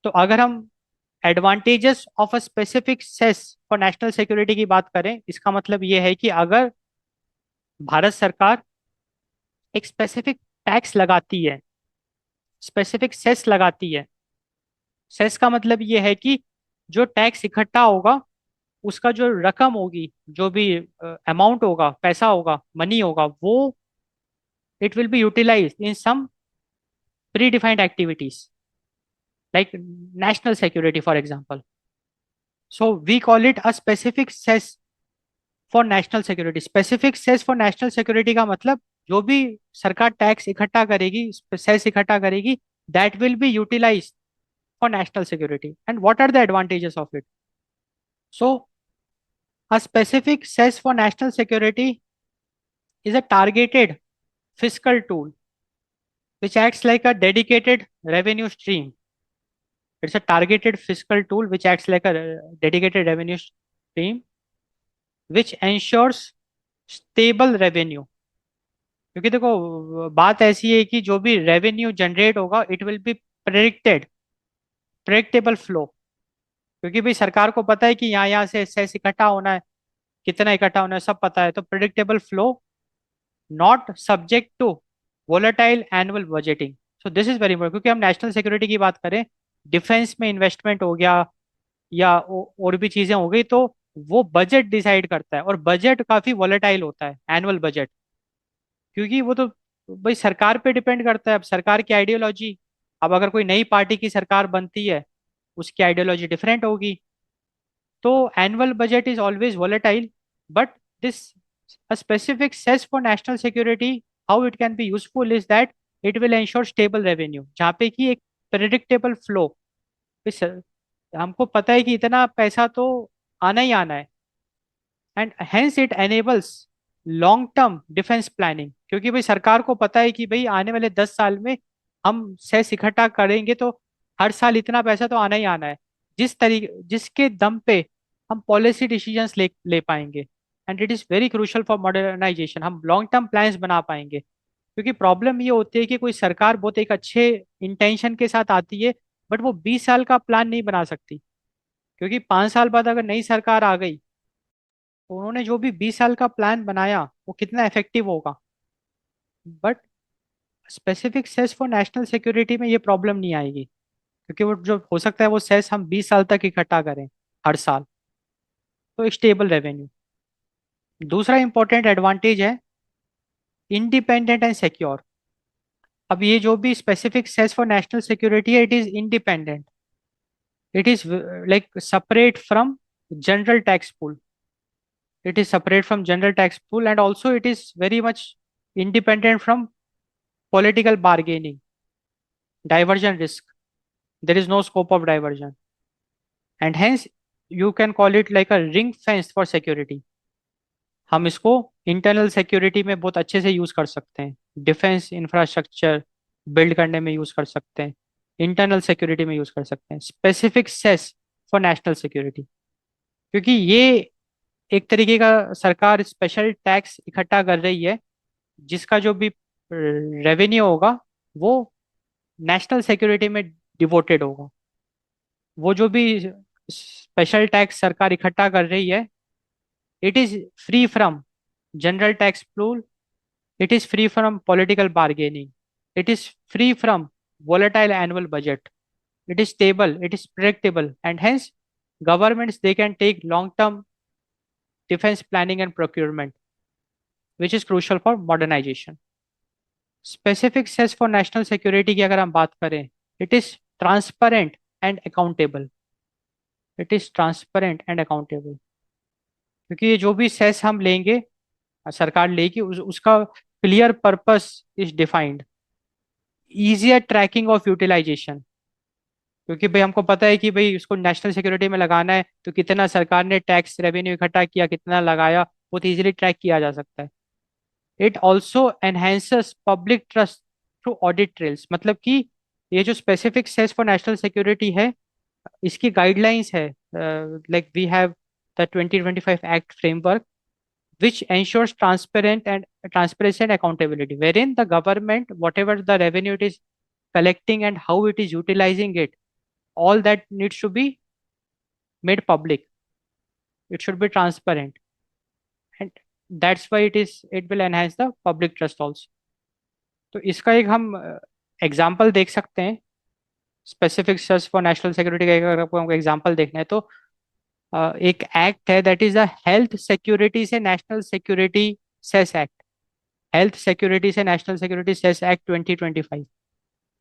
तो अगर हम advantages of a specific cess for national security की बात करें, इसका मतलब ये है कि अगर भारत सरकार एक स्पेसिफिक टैक्स लगाती है, स्पेसिफिक सेस लगाती है। सेस का मतलब ये है कि जो टैक्स इकट्ठा होगा, उसका जो रकम होगी, जो भी अमाउंट होगा, पैसा होगा, मनी होगा, वो it will be utilized in some predefined activities like national security for example. So we call it a specific cess for national security. Specific cess for national security का मतलब जो भी सरकार टैक्स इकट्ठा करेगी, cess इकट्ठा करेगी, that will be utilized for national security. And what are the advantages of it? So a specific cess for national security is a targeted fiscal tool which acts like a dedicated revenue stream. It's a targeted fiscal tool which acts like a dedicated revenue stream which ensures stable revenue. क्योंकि देखो बात ऐसी है कि जो भी revenue generate होगा it will B predicted, predictable flow. क्योंकि भाई सरकार को पता है कि यहाँ से सेस इकट्ठा होना है, कितना इकट्ठा होना है, सब पता है। तो predictable flow, not subject to volatile annual budgeting. So this is very important, क्योंकि हम नेशनल सिक्योरिटी की बात करें, डिफेंस में इन्वेस्टमेंट हो गया या और भी चीजें हो गई, तो वो बजट डिसाइड करता है, और बजट काफी वोलेटाइल होता है, एनुअल बजट। क्योंकि वो तो भाई सरकार पे डिपेंड करता है, अब सरकार की आइडियोलॉजी। अब अगर कोई नई पार्टी की सरकार बनती है, उसकी आइडियोलॉजी डिफरेंट होगी। तो annual budget is always volatile, but this a specific cess for national security, how it can be useful is that it will ensure stable revenue, जहाँ पे कि एक predictable flow। हमको पता है कि इतना पैसा तो आना ही आना है। And hence it enables long term defence planning, क्योंकि भाई सरकार को पता है कि भाई आने वाले 10 साल में हम सेस इकट्ठा करेंगे, तो हर साल इतना पैसा तो आना ही आना है। जिसके दम पे हम पॉलिसी डिसीजंस ले पाएंगे। And it is very crucial for modernization, हम लॉन्ग टर्म प्लान्स बना पाएंगे। क्योंकि प्रॉब्लम ये होती है कि कोई सरकार बहुत एक अच्छे इंटेंशन के साथ आती है, बट वो 20 साल का प्लान नहीं बना सकती। क्योंकि 5 साल बाद अगर नई सरकार आ गई, तो उन्होंने जो भी 20 साल का प्लान बनाया वो कितना इफेक्टिव होगा। But specific cess for national security में ये प्रॉब्लम नहीं आएगी, क्योंकि वो जो हो सकता है वो सेस हम 20 साल तक इकट्ठा करें हर साल। तो एक स्टेबल रेवेन्यू। दूसरा इंपॉर्टेंट एडवांटेज है इंडिपेंडेंट एंड सिक्योर। अब ये जो भी specific cess for national security है, it is independent, it is like separate from general tax pool, it is separate from general tax pool, and also it is very much independent from political bargaining, diversion risk. There is no scope of diversion, and hence you can call it like a ring fence for security. हम इसको internal security में बहुत अच्छे से use कर सकते हैं, defence infrastructure build करने में यूज कर सकते हैं, इंटरनल सिक्योरिटी में यूज कर सकते हैं specific cess for national security. क्योंकि ये एक तरीके का सरकार स्पेशल टैक्स इकट्ठा कर रही है, जिसका जो भी रेवेन्यू होगा वो नेशनल सिक्योरिटी में डिवोटेड होगा। वो जो भी स्पेशल टैक्स सरकार इकट्ठा कर रही है, it is free from general tax pool, it is free from political bargaining, it is free from volatile annual budget, it is stable, it is predictable, and hence governments they can take long term defense planning and procurement, which is crucial for modernization. Specific cess for national security की अगर हम बात करें, it is transparent and accountable, it is transparent and accountable. क्योंकि ये जो भी cess हम लेंगे, सरकार लेगी, उसका clear purpose is defined, easier tracking of utilization. क्योंकि भाई हमको पता है कि भाई उसको नेशनल सिक्योरिटी में लगाना है, तो कितना सरकार ने टैक्स रेवेन्यू इकट्ठा किया, कितना लगाया, बहुत इजीली ट्रैक किया जा सकता है। It also enhances public trust through audit trails. मतलब कि ये जो specific cess for national security है, इसकी गाइडलाइंस है, like we have the 2025 act framework which ensures transparency and accountability, wherein the government, whatever the revenue it is collecting and how it is utilizing it, all that needs to be made public. It should be transparent, and that's why it will enhance the public trust also. तो इसका एक हम example देख सकते हैं, specific search for national security का अगर आपको एग्जाम्पल देखना है तो एक एक्ट है, that is the health security से national security cess act. Health security से नेशनल सिक्योरिटी सेस एक्ट 2025,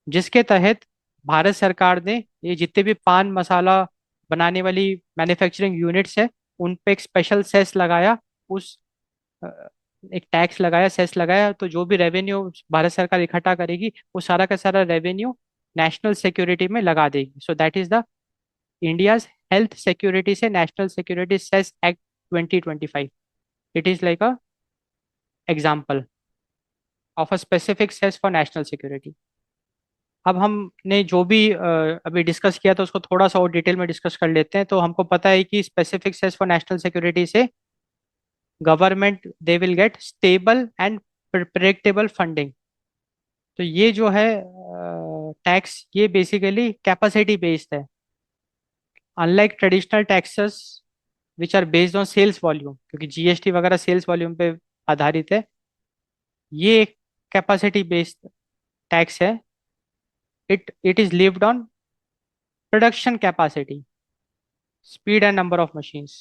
जिसके तहत भारत सरकार ने ये जितने भी पान मसाला बनाने वाली मैन्युफैक्चरिंग यूनिट्स है उन पे एक स्पेशल सेस लगाया। उस एक टैक्स लगाया, सेस लगाया, तो जो भी रेवेन्यू भारत सरकार इकट्ठा करेगी वो सारा का सारा रेवेन्यू नेशनल सिक्योरिटी में लगा देगी। So that is the India's health security से national security cess act 2025। It is like a example of a specific cess for national security. अब हमने जो भी अभी डिस्कस किया था उसको थोड़ा सा और डिटेल में डिस्कस कर लेते हैं। तो हमको पता है कि specific cess for national security से government they will get stable and predictable funding. तो ये जो है टैक्स, ये बेसिकली कैपेसिटी बेस्ड है, unlike traditional taxes which are based on sales volume, क्योंकि जीएसटी वगैरह सेल्स वॉल्यूम पे आधारित है। ये एक कैपेसिटी बेस्ड टैक्स है। It is levied on production capacity, speed and number of machines,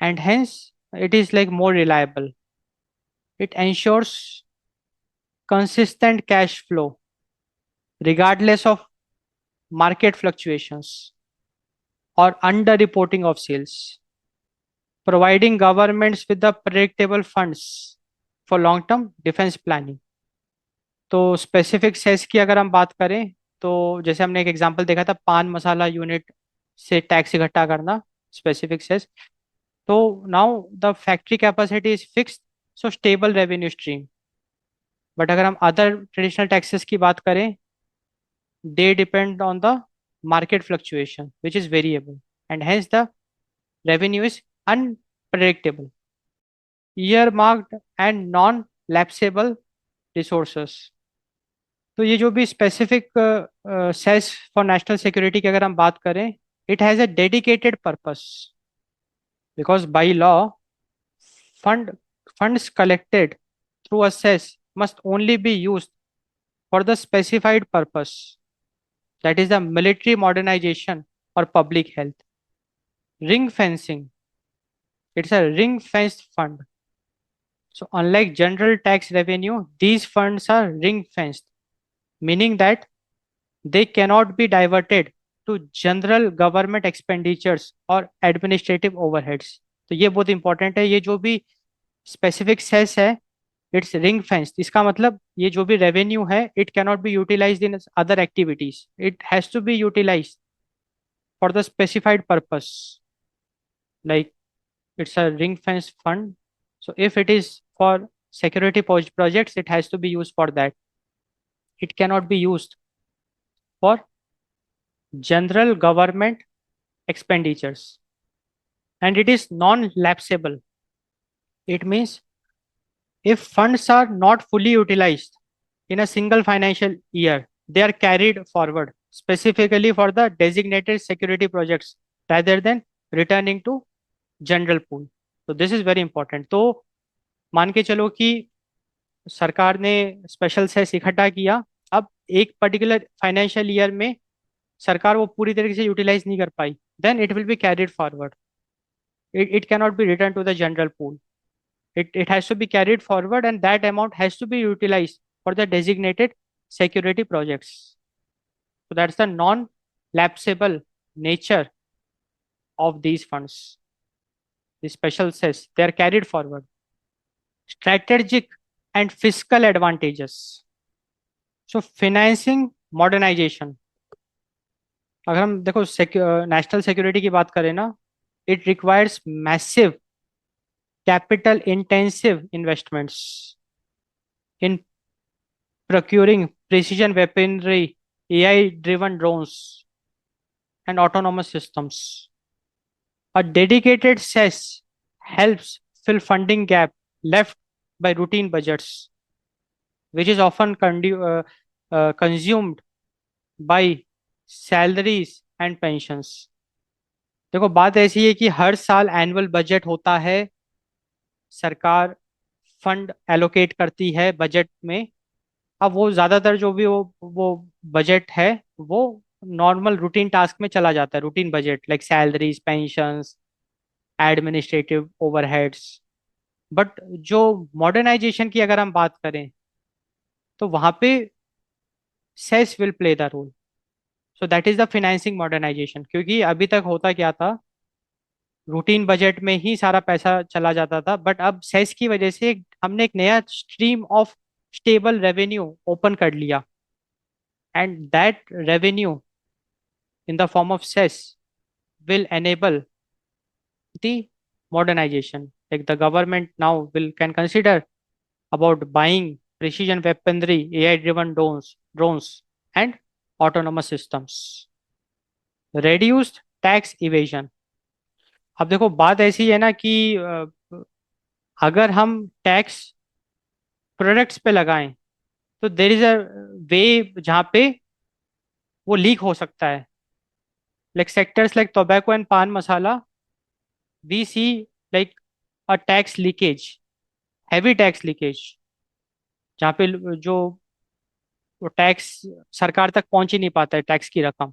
and hence it is like more reliable. It ensures consistent cash flow regardless of market fluctuations or underreporting of sales, providing governments with the predictable funds for long term defense planning. तो specific cess की अगर हम बात करें तो जैसे हमने एक एग्जांपल देखा था, पान मसाला यूनिट से टैक्स इकट्ठा करना, स्पेसिफिक सेस। तो now the factory capacity is fixed, so stable revenue stream. But अगर हम अदर ट्रेडिशनल टैक्सेस की बात करें, they depend on the market fluctuation which is variable, and hence the revenue is unpredictable, earmarked and non lapsable resources. तो ये जो भी specific cess for national security की अगर हम बात करें, it has a dedicated purpose, because by law funds collected through a cess must only be used for the specified purpose, that is the military modernization or public health. Ring fencing, it's a ring fenced fund. So unlike general tax revenue, these funds are ring fenced, meaning that they cannot be diverted to general government expenditures or administrative overheads. तो ये बहुत important है। ये जो भी specific cess है, it's ring fenced. इसका मतलब ये जो भी रेवेन्यू है, it cannot be utilized in other activities, it has to be utilized for the specified purpose, like it's a ring fence fund. So if it is for security projects, it has to be used for that. It cannot be used for general government expenditures, and it is non-lapsable. It means if funds are not fully utilized in a single financial year, they are carried forward specifically for the designated security projects rather than returning to general pool. तो this is very important. तो मान के चलो कि सरकार ने special cess इकट्ठा किया, अब एक पर्टिकुलर फाइनेंशियल ईयर में सरकार वो पूरी तरीके से यूटिलाइज नहीं कर पाई, then it will be carried forward. It cannot be return to the general pool, it has to be carried forward, and that amount has to be utilized for the designated security projects. So that's the non lapsable nature of these funds. The special says they are carried forward. Strategic and fiscal advantages. So financing modernization, अगर हम देखो national security की बात करें ना, it requires massive capital intensive investments in procuring precision weaponry, AI driven drones, and autonomous systems. A dedicated cess helps fill funding gap left by routine budgets, which is often consumed by salaries and pensions. देखो बात ऐसी है कि हर साल annual budget होता है, सरकार fund allocate करती है बजट में। अब वो ज्यादातर जो भी वो बजट है, वो नॉर्मल रूटीन टास्क में चला जाता है, routine budget like salaries, pensions, administrative overheads. But जो मॉडर्नाइजेशन की अगर हम बात करें, तो वहां पे cess will play the role. So that is the financing modernization. क्योंकि अभी तक होता क्या था, रूटीन बजट में ही सारा पैसा चला जाता था, बट अब सेस की वजह से हमने एक नया stream of stable revenue open कर लिया। And that revenue in the form of cess will enable the modernization. Like the government now will can consider about buying precision weaponry, AI-driven drones, and autonomous systems. Reduced tax evasion. अब देखो बात ऐसी है ना कि अगर हम tax products पे लगाएं, तो देर इज अ वे जहाँ पे वो लीक हो सकता है। Like sectors like tobacco and paan masala, we see like a tax leakage, heavy tax leakage, जहाँ पे जो वो टैक्स सरकार तक पहुंच ही नहीं पाता है टैक्स की रकम।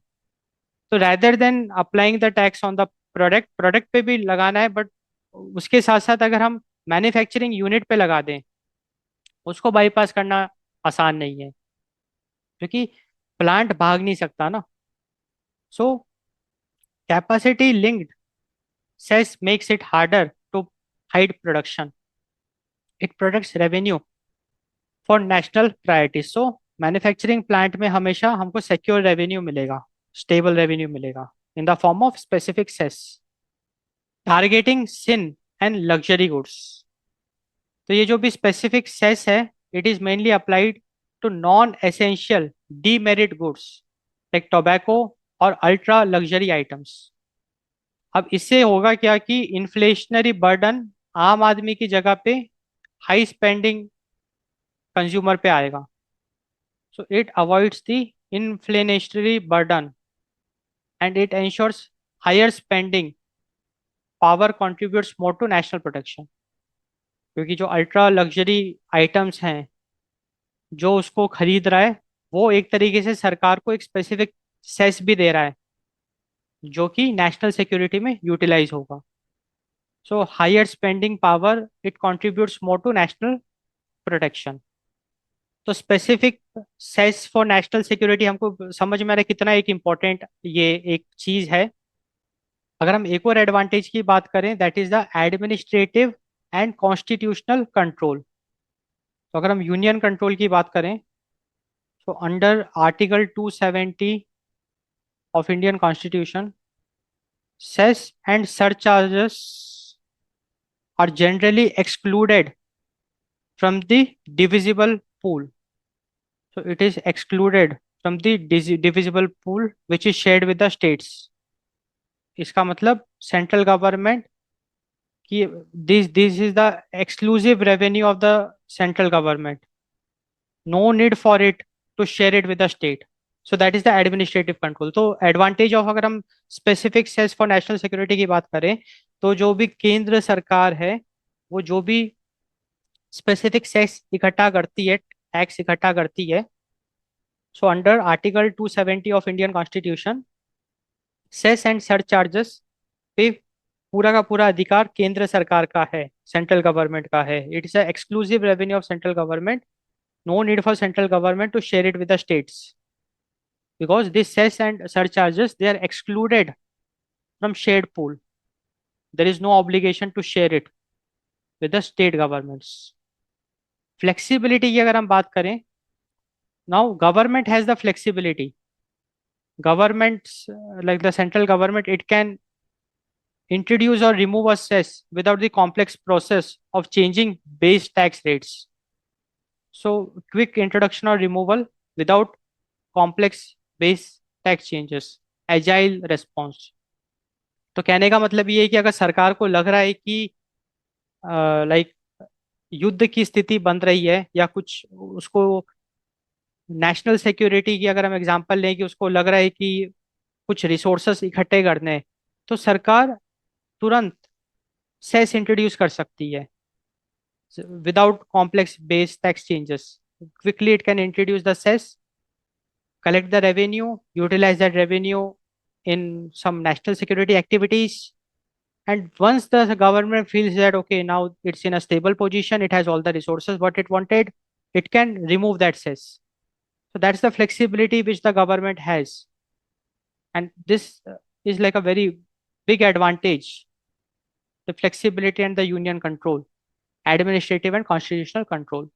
तो rather than applying the tax on the product, product पे भी लगाना है, बट उसके साथ साथ अगर हम मैन्युफैक्चरिंग यूनिट पे लगा दें, उसको बाईपास करना आसान नहीं है, क्योंकि प्लांट भाग नहीं सकता ना। So capacity linked cess makes it harder to hide production, it products revenue for national priorities. So manufacturing plant में हमेशा हमको सिक्योर रेवेन्यू मिलेगा, स्टेबल रेवेन्यू मिलेगा in the form of specific cess. Targeting sin and luxury goods. तो ये जो भी specific cess है, it is mainly applied to non essential demerit goods like tobacco और अल्ट्रा लग्जरी आइटम्स। अब इससे होगा क्या कि इन्फ्लेशनरी बर्डन आम आदमी की जगह पे हाई स्पेंडिंग कंज्यूमर पे आएगा। So it avoids the inflationary burden and it ensures higher spending power contributes more to national protection। क्योंकि जो अल्ट्रा लग्जरी आइटम्स हैं, जो उसको खरीद रहा है, वो एक तरीके से सरकार को एक स्पेसिफिक सेस भी दे रहा है, जो कि नेशनल सिक्योरिटी में यूटिलाइज होगा। So higher spending power it contributes more to national protection. तो specific cess for national security हमको समझ में आ रहा है कितना एक इम्पोर्टेंट ये एक चीज है। अगर हम एक और एडवांटेज की बात करें, that is the administrative and constitutional control. तो अगर हम यूनियन कंट्रोल की बात करें, तो under article 270 of Indian constitution, cess and surcharges are generally excluded from the divisible pool। So it is excluded from the divisible pool which is shared with the states। इसका मतलब central government कि this is the exclusive revenue of the central government, no need for it to share it with the state. So that is the administrative control. तो advantage of, अगर हम specific cess for national security की बात करें, तो जो भी केंद्र सरकार है, वो जो भी स्पेसिफिक सेस इकट्ठा करती है, टैक्स इकट्ठा करती है, so under article 270 of Indian constitution, cess and surcharges पे पूरा का पूरा अधिकार केंद्र सरकार का है, सेंट्रल गवर्नमेंट का है। It is exclusive revenue of central government, no need for central government to share it with the states, because this cess and surcharges, they are excluded from shared pool। There is no obligation to share it with the state governments। Flexibility की अगर हम बात करें, now government has the flexibility, governments like the central government, it can introduce or remove a cess without the complex process of changing base tax rates। So quick introduction or removal without complex base tax changes, agile response। तो कहने का मतलब ये है कि अगर सरकार को लग रहा है कि लाइक युद्ध की स्थिति बन रही है, या कुछ उसको नेशनल सिक्योरिटी की अगर हम एग्जांपल लें कि उसको लग रहा है कि कुछ रिसोर्सेस इकट्ठे करने हैं, तो सरकार तुरंत सेस इंट्रोड्यूस कर सकती है without complex base tax changes. Quickly, it can introduce the cess, collect the revenue, utilize that revenue in some national security activities. And once the government feels that, okay, now it's in a stable position, it has all the resources what it wanted, it can remove that cess. So that's the flexibility which the government has. And this is like a very big advantage, the flexibility and the union control, administrative and constitutional control.